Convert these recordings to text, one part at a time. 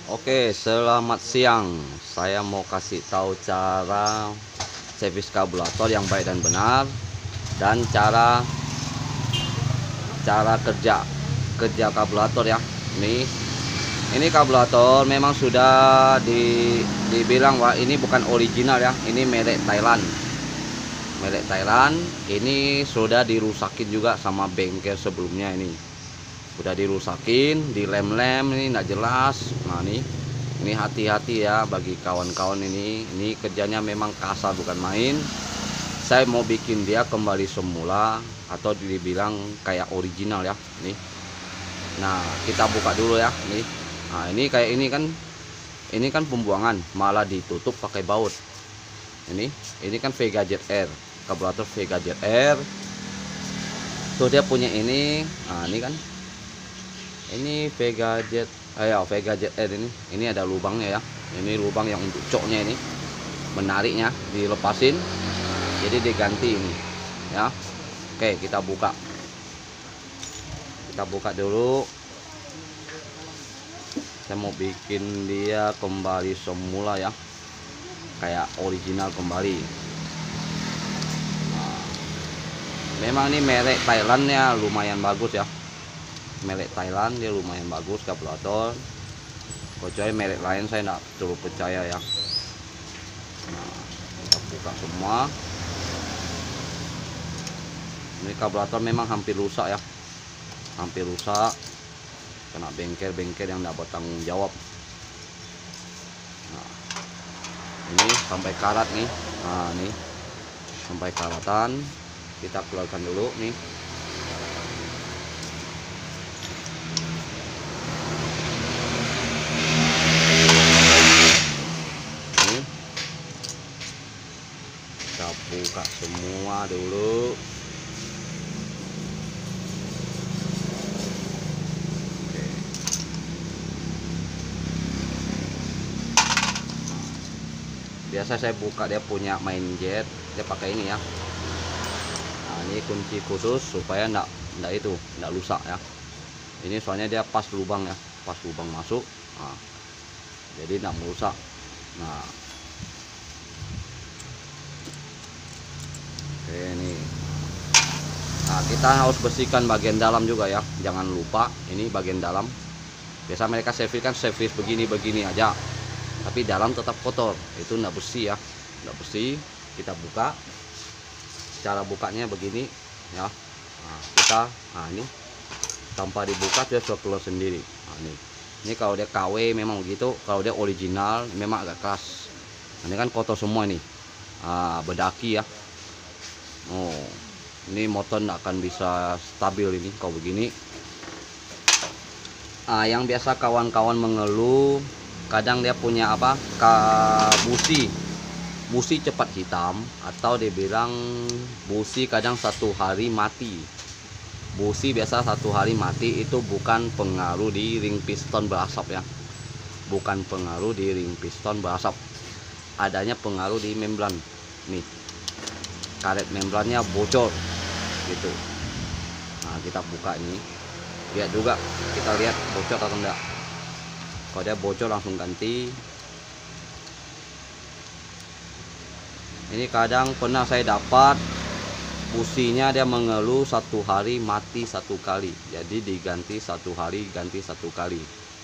Oke, selamat siang. Saya mau kasih tahu cara servis karburator yang baik dan benar, dan cara kerja karburator ya. Ini karburator memang sudah dibilang wah ini bukan original ya. Ini merek Thailand. Merek Thailand ini sudah dirusakin juga sama bengkel sebelumnya ini. Udah dirusakin, dilem-lem, ini nggak jelas. Nah ini hati-hati ya bagi kawan-kawan ini kerjanya memang kasar bukan main. Saya mau bikin dia kembali semula atau dibilang kayak original ya nih. Nah kita buka dulu ya nih. Nah ini kayak ini kan pembuangan malah ditutup pakai baut. Ini kan Vega Jet Air, karburator Vega Jet Air tuh dia punya ini. Nah ini kan ini Vega Jet Air ini ada lubangnya ya. Ini lubang yang untuk coknya, ini menariknya dilepasin jadi diganti ini ya. Oke, kita buka dulu. Saya mau bikin dia kembali semula ya, kayak original kembali. Nah, memang ini merek Thailandnya lumayan bagus ya. Merek Thailand dia lumayan bagus karburator. Kecuali merek lain saya tidak terlalu percaya ya. Nah, kita buka semua. Ini karburator memang hampir rusak ya, hampir rusak, kena bengkel-bengkel yang tidak bertanggung jawab. Nah, ini sampai karat nih. Nah ini sampai karatan, kita keluarkan dulu nih. Kita buka semua dulu. Oke. Biasa saya buka dia punya main jet, dia pakai ini ya. Nah ini kunci khusus supaya enggak rusak ya. Ini soalnya dia pas lubang ya, pas lubang masuk. Nah, jadi enggak merusak. Nah oke nih. Nah kita harus bersihkan bagian dalam juga ya, jangan lupa ini bagian dalam. Biasa mereka servis begini aja, tapi dalam tetap kotor, itu enggak bersih ya, enggak bersih. Kita buka, cara bukanya begini ya. Nah ini tanpa dibuka dia sudah keluar sendiri. Nah, ini kalau dia KW memang begitu, kalau dia original memang agak keras. Ini kan kotor semua ini, bedaki ya. Oh, ini motor nggak akan bisa stabil ini kalau begini. Yang biasa kawan-kawan mengeluh, kadang dia punya busi cepat hitam, atau dibilang busi kadang satu hari mati. Busi biasa satu hari mati itu bukan pengaruh di ring piston berasap ya, bukan pengaruh di ring piston berasap, adanya pengaruh di membran nih. Karet membrannya bocor gitu. Nah kita buka ini, lihat juga, kita lihat bocor atau enggak. Kalau dia bocor langsung ganti. Ini kadang pernah saya dapat businya dia mengeluh satu hari mati satu kali, jadi diganti satu hari ganti satu kali,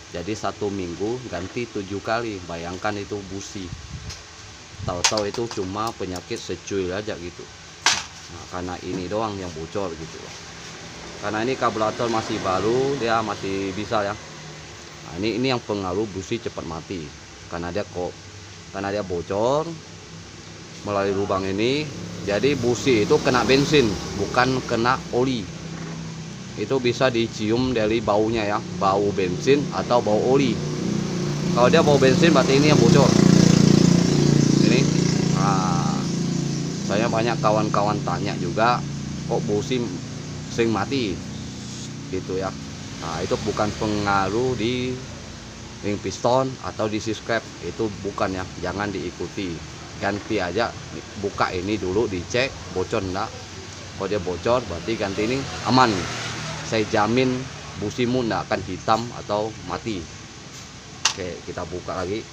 jadi satu minggu ganti 7 kali. Bayangkan itu busi, tahu-tahu itu cuma penyakit secuil aja gitu. Nah, karena ini doang yang bocor gitu. Karena ini karburator masih baru, dia masih bisa ya. Nah, ini yang pengaruh busi cepat mati, karena dia bocor melalui lubang ini. Jadi busi itu kena bensin, bukan kena oli. Itu bisa dicium dari baunya ya, bau bensin atau bau oli. Kalau dia bau bensin berarti ini yang bocor. Ini saya banyak kawan-kawan tanya juga, kok busi sering mati gitu ya. Nah itu bukan pengaruh di ring piston atau di siskrep, itu bukan ya, jangan diikuti. Ganti aja, buka ini dulu, dicek bocor enggak. Kalau dia bocor berarti ganti ini aman. Saya jamin busimu enggak akan hitam atau mati. Oke, kita buka lagi.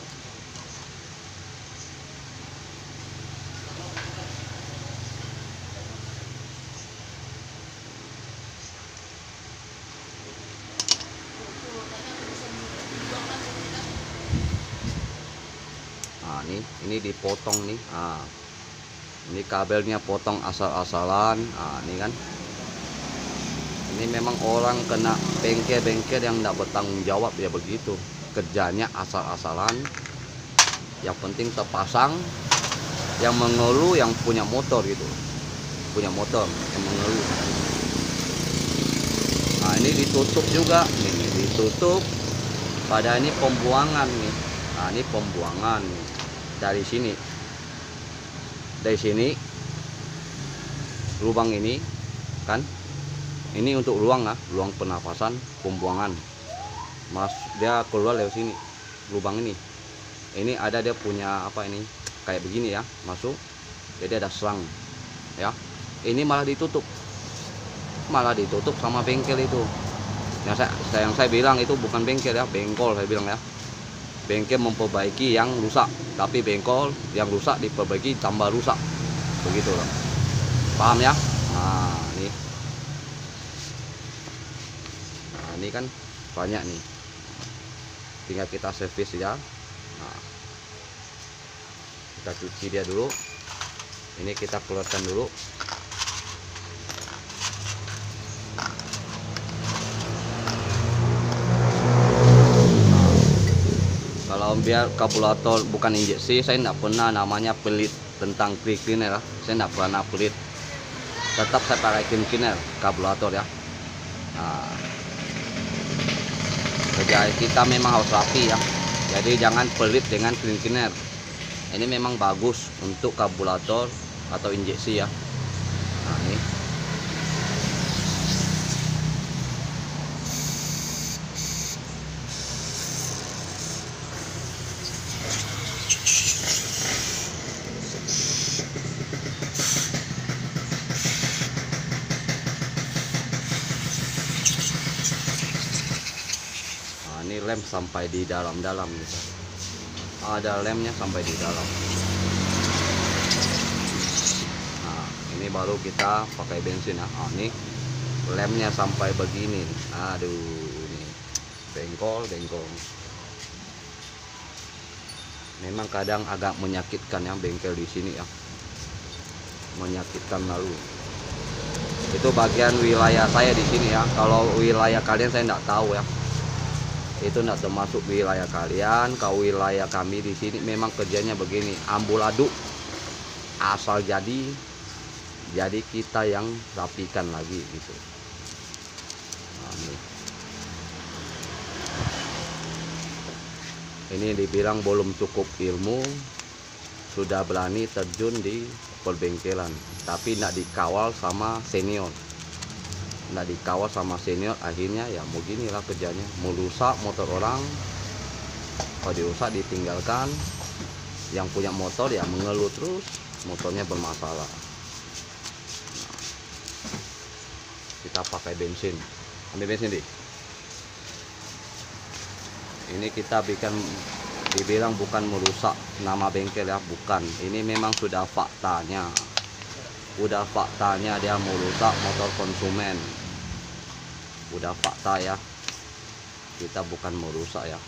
Nah, ini dipotong nih. Nah, ini kabelnya potong asal-asalan. Nah, ini kan. Ini memang orang kena bengkel-bengkel yang tidak bertanggung jawab ya begitu. Kerjanya asal-asalan. Yang penting terpasang. Yang mengeluh yang punya motor gitu. Punya motor yang mengeluh. Nah, ini ditutup juga. Ini ditutup. Pada ini pembuangan nih. Nah, ini pembuangan nih. Dari sini. Dari sini. Lubang ini kan. Ini untuk ruang ruang pernafasan, pembuangan. Mas dia keluar lewat sini, lubang ini. Ini ada dia punya apa ini? Kayak begini ya, masuk. Jadi ada selang, ya. Ini malah ditutup sama bengkel itu. Yang saya bilang itu bukan bengkel ya, bengkol saya bilang ya. Bengkel memperbaiki yang rusak, tapi bengkol yang rusak diperbaiki tambah rusak, begitu loh. Paham ya? Nah, ini. Ini kan banyak nih, tinggal kita servis ya. Nah, kita cuci dia dulu. Ini kita keluarkan dulu. Nah, kalau biar karburator bukan injeksi, saya tidak pernah namanya pelit tentang cleaner. Saya tidak pernah pelit. Tetap saya pakai cleaner karburator ya. Nah, kerja kita memang harus rapi ya, jadi jangan pelit dengan cleaner. Ini memang bagus untuk karburator atau injeksi ya. Nah, ini lem sampai di dalam-dalam gitu. Ada lemnya sampai di dalam. Nah, ini baru kita pakai bensin ya. Nah, ini lemnya sampai begini. Aduh, ini bengkol. Memang kadang agak menyakitkan ya bengkel di sini ya. Menyakitkan lalu. Itu bagian wilayah saya di sini ya. Kalau wilayah kalian saya tidak tahu ya. Itu tidak termasuk wilayah kalian. Kalau wilayah kami di sini memang kerjanya begini, ambuladuk asal jadi kita yang rapikan lagi gitu. Nah, ini dibilang belum cukup ilmu, sudah berani terjun di perbengkelan, tapi tidak dikawal sama senior. Nggak dikawal sama senior, akhirnya ya beginilah kerjanya, merusak motor orang. Kalau dirusak ditinggalkan, yang punya motor ya mengeluh terus, motornya bermasalah. Nah, kita pakai bensin, ambil bensin di. Ini kita dibilang bukan merusak nama bengkel ya, bukan. Ini memang sudah faktanya. Udah faktanya dia merusak motor konsumen. Udah fakta ya. Kita bukan merusak ya.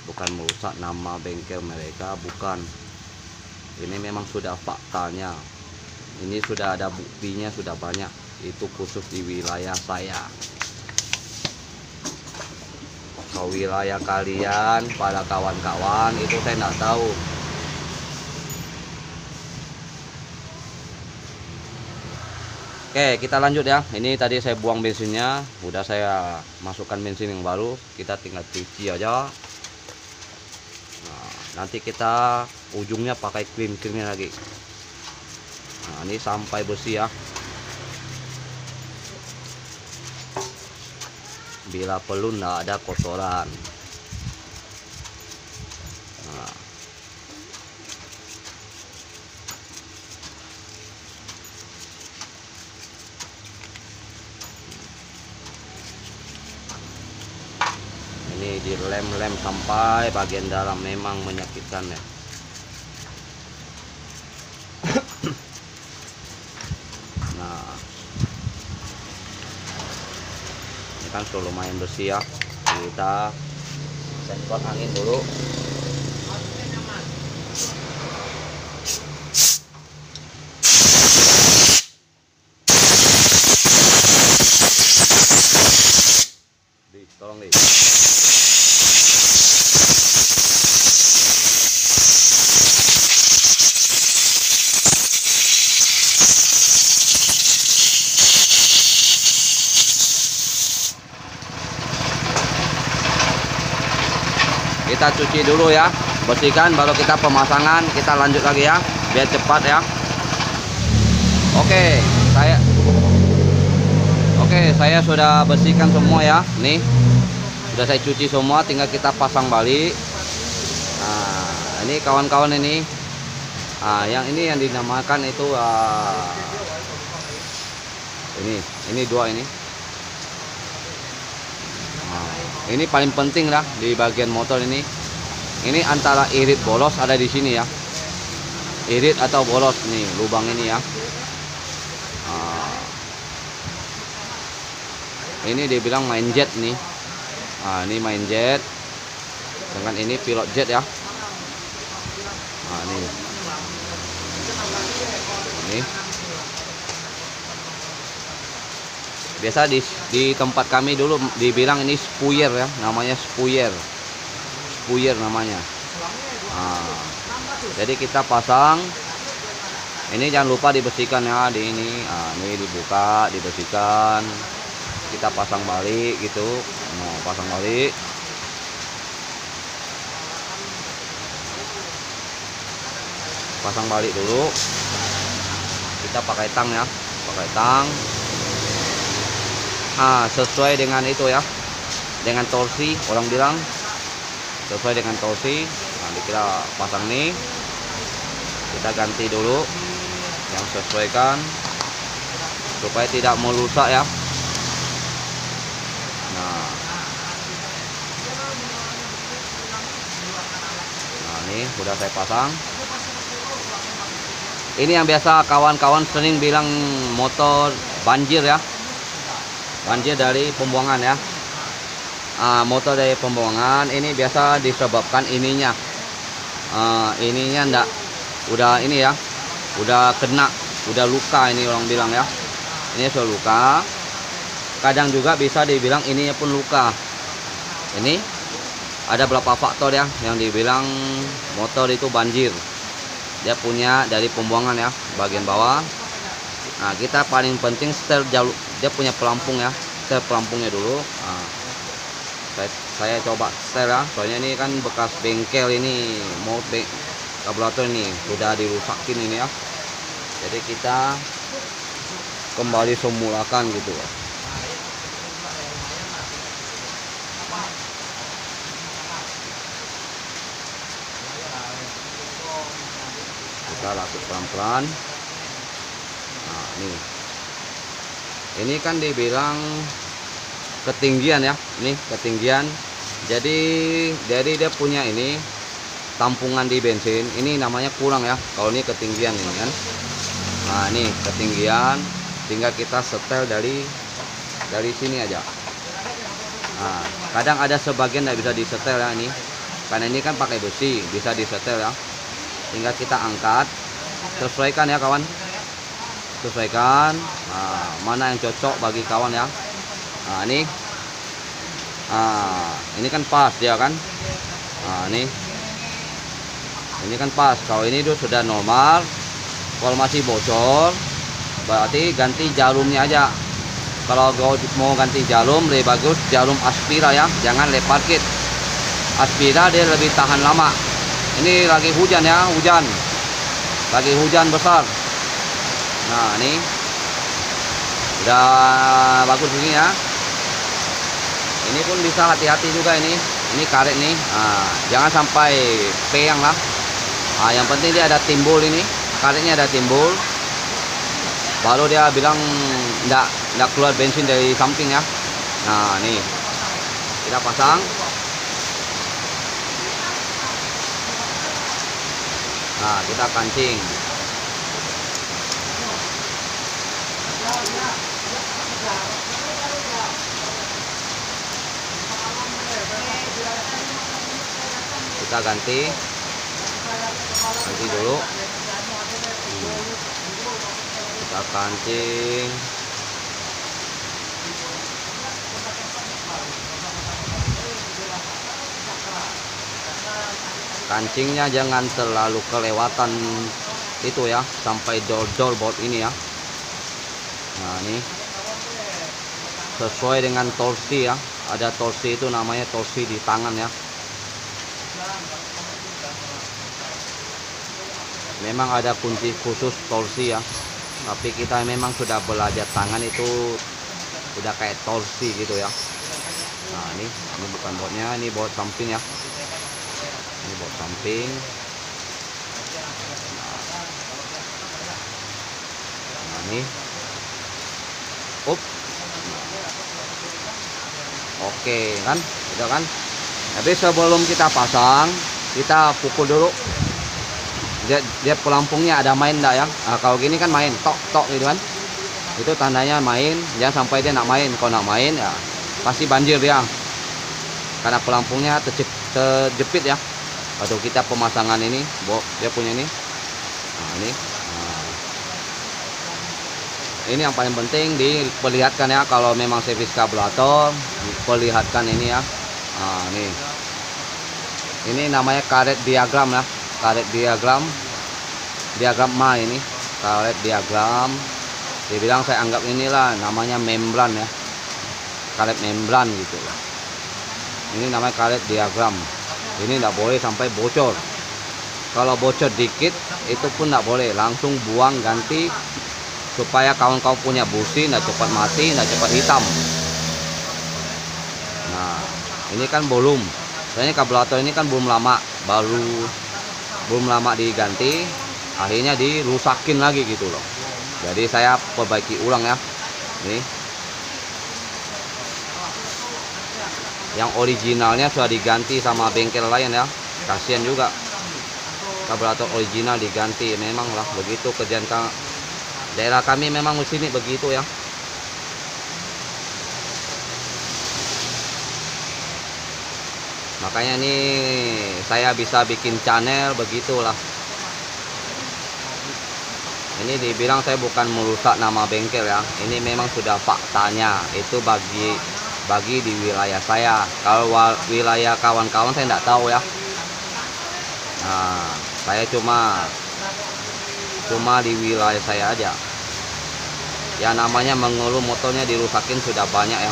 Bukan merusak nama bengkel mereka, bukan. Ini memang sudah faktanya. Ini sudah ada buktinya, sudah banyak. Itu khusus di wilayah saya. Ke wilayah kalian, para kawan-kawan, itu saya nggak tahu. Oke, kita lanjut ya. Ini tadi saya buang bensinnya, udah saya masukkan bensin yang baru. Kita tinggal cuci aja. Nah, nanti kita ujungnya pakai cleaner lagi. Nah, ini sampai bersih ya. Bila perlu nggak ada kotoran. Nah, ini Ini dilem-lem sampai bagian dalam, memang menyakitkan ya. Nah, ini kan sudah lumayan bersih ya. Kita semprot angin dulu. Tolong nih. Kita cuci dulu ya, bersihkan, baru kita pemasangan. Kita lanjut lagi ya, biar cepat ya. Oke, saya sudah bersihkan semua ya. Nih, sudah saya cuci semua, tinggal kita pasang balik. Nah, ini kawan-kawan ini, yang ini yang dinamakan itu ini dua ini. Ini paling penting lah di bagian motor ini. Ini antara irit bolos ada di sini ya. Irit atau bolos nih lubang ini ya. Ini dibilang main jet nih. Ini main jet. Dengan ini pilot jet ya. Ini. Biasa di tempat kami dulu dibilang ini spuyer ya, namanya spuyer namanya. Jadi kita pasang ini, jangan lupa dibersihkan ya di ini. Ini dibuka, dibersihkan, kita pasang balik gitu. Pasang balik. Pasang balik dulu. Kita pakai tang ya, pakai tang. Sesuai dengan itu ya, dengan torsi, orang bilang sesuai dengan torsi. Nanti kita pasang nih, kita ganti dulu yang sesuaikan supaya tidak merusak ya. Nah, ini udah saya pasang. Ini yang biasa kawan-kawan sering bilang motor banjir ya. Banjir dari pembuangan ya. Motor dari pembuangan ini biasa disebabkan ininya. Ininya ndak udah ini ya. Udah kena, udah luka ini orang bilang ya. Ini sudah luka. Kadang juga bisa dibilang ininya pun luka. Ini ada beberapa faktor ya yang dibilang motor itu banjir. Dia punya dari pembuangan ya, bagian bawah. Nah, kita paling penting setel jalur, dia punya pelampung ya, setel pelampungnya dulu. Saya coba setel ya, soalnya ini kan bekas bengkel ini, mau karburator ini sudah dirusakin ini ya. Jadi kita kembali semulakan gitu ya. Kita rakit pelan-pelan. Nah, ini kan dibilang ketinggian ya, ini ketinggian. Jadi dia punya ini tampungan di bensin, ini namanya kurang ya. Kalau ini ketinggian ini kan. Nah, ini ketinggian, tinggal kita setel dari sini aja. Nah, kadang ada sebagian tidak bisa disetel ya ini, karena ini kan pakai besi, bisa disetel ya. Tinggal kita angkat, sesuaikan ya kawan, sesuaikan. Mana yang cocok bagi kawan ya. Nah, ini kan pas dia kan. Nah, ini kan pas. Kalau ini sudah normal. Kalau masih bocor berarti ganti jarumnya aja. Kalau mau ganti jarum, lebih bagus jarum Aspira ya, jangan leopard kit. Aspira dia lebih tahan lama. Ini lagi hujan ya, lagi hujan besar. Nah, ini udah bagus begini ya. Ini pun bisa hati-hati juga ini karet nih. Jangan sampai peyang lah. Yang penting dia ada timbul ini, karetnya ada timbul. Baru dia bilang enggak keluar bensin dari samping ya. Nah, nih kita pasang. Nah, kita kancing. Kita ganti dulu. Kita kancing. Kancingnya jangan terlalu kelewatan itu ya, sampai dol-dol baut ini ya. Nah, ini sesuai dengan torsi ya. Ada torsi itu namanya torsi di tangan ya. Memang ada kunci khusus torsi ya. Tapi kita memang sudah belajar tangan itu udah kayak torsi gitu ya. Nah, ini bukan bautnya, ini baut samping ya. Ini baut samping. Nah, ini. Up. Oke kan, udah kan. Tapi sebelum kita pasang, kita pukul dulu. Dia pelampungnya ada main enggak ya? Nah, kalau gini kan main tok tok gitu kan. Itu tandanya main, jangan sampai dia nak main. Kalau nak main ya pasti banjir dia. Karena pelampungnya terjepit ya. Atau kita pemasangan ini, dia punya ini. Nah, ini. Nah. Ini yang paling penting diperlihatkan ya, kalau memang servis kabelator, perlihatkan ini ya. Nah, ini namanya karet diagram ya. Karet diagram mah ini karet diagram. Dibilang saya anggap inilah namanya membran ya, karet membran gitu lah. Ini namanya karet diagram. Ini tidak boleh sampai bocor. Kalau bocor dikit itu pun tidak boleh, langsung buang ganti, supaya kawan-kawan punya busi tidak cepat mati, tidak cepat hitam. Nah, ini kan belum, soalnya kabelator ini kan belum lama diganti, akhirnya dirusakin lagi gitu loh. Jadi saya perbaiki ulang ya. Nih, yang originalnya sudah diganti sama bengkel lain ya. Kasihan juga, kabelator original diganti. Memang lah begitu kerjaan daerah kami, memang sini begitu ya. Makanya nih saya bisa bikin channel begitulah. Ini dibilang saya bukan merusak nama bengkel ya. Ini memang sudah faktanya. Itu bagi di wilayah saya. Kalau wilayah kawan-kawan saya tidak tahu ya. Nah, saya cuma di wilayah saya aja. Ya namanya mengeluh motornya dirusakin sudah banyak ya.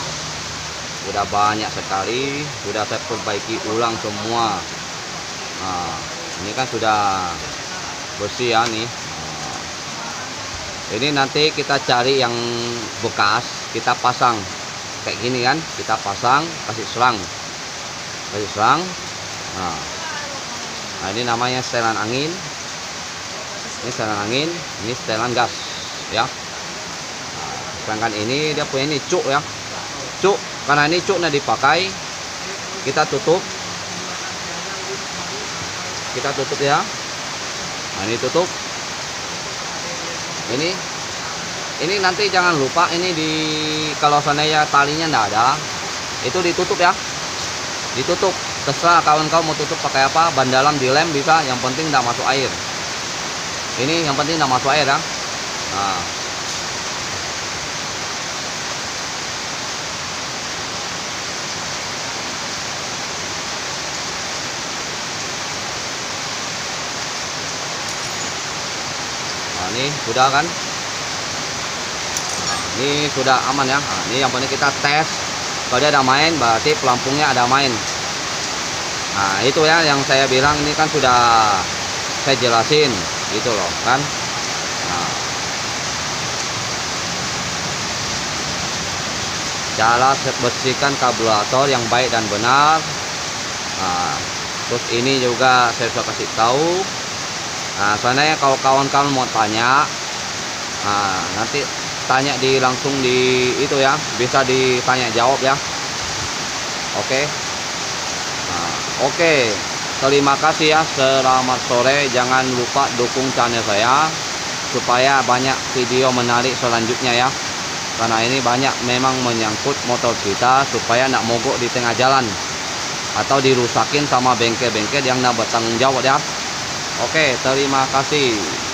Sudah banyak sekali, sudah saya perbaiki ulang semua. Nah, ini kan sudah bersih ya nih. Ini nanti kita cari yang bekas, kita pasang kayak gini kan. Kita pasang, kasih selang. Nah, ini namanya setelan angin. Ini setelan angin, ini setelan gas ya. Nah, sedangkan ini dia punya ini cuk ya. Cuk, karena ini cuknya dipakai, kita tutup ya. Nah, ini tutup. Ini nanti jangan lupa ini kalau seandainya talinya enggak ada, itu ditutup ya. Ditutup, terserah kawan-kawan mau tutup pakai apa, ban dalam dilem bisa, yang penting enggak masuk air. Ini yang penting enggak masuk air ya. Nah, ini sudah kan. Nah, ini sudah aman ya. Nah, ini yang penting kita tes. Kalau dia ada main, berarti pelampungnya ada main. Nah, itu ya yang saya bilang, ini kan sudah saya jelasin gitu loh kan. Nah, cara bersihkan kabelator yang baik dan benar. Nah, terus ini juga saya sudah kasih tahu. Nah, seandainya kalau kawan-kawan mau tanya, nah, nanti tanya langsung di itu ya, bisa ditanya jawab ya. Oke. Nah, oke. terima kasih ya, selamat sore. Jangan lupa dukung channel saya supaya banyak video menarik selanjutnya ya, karena ini banyak memang menyangkut motor kita, supaya nggak mogok di tengah jalan atau dirusakin sama bengkel-bengkel yang nggak bertanggung jawab ya. Oke, terima kasih.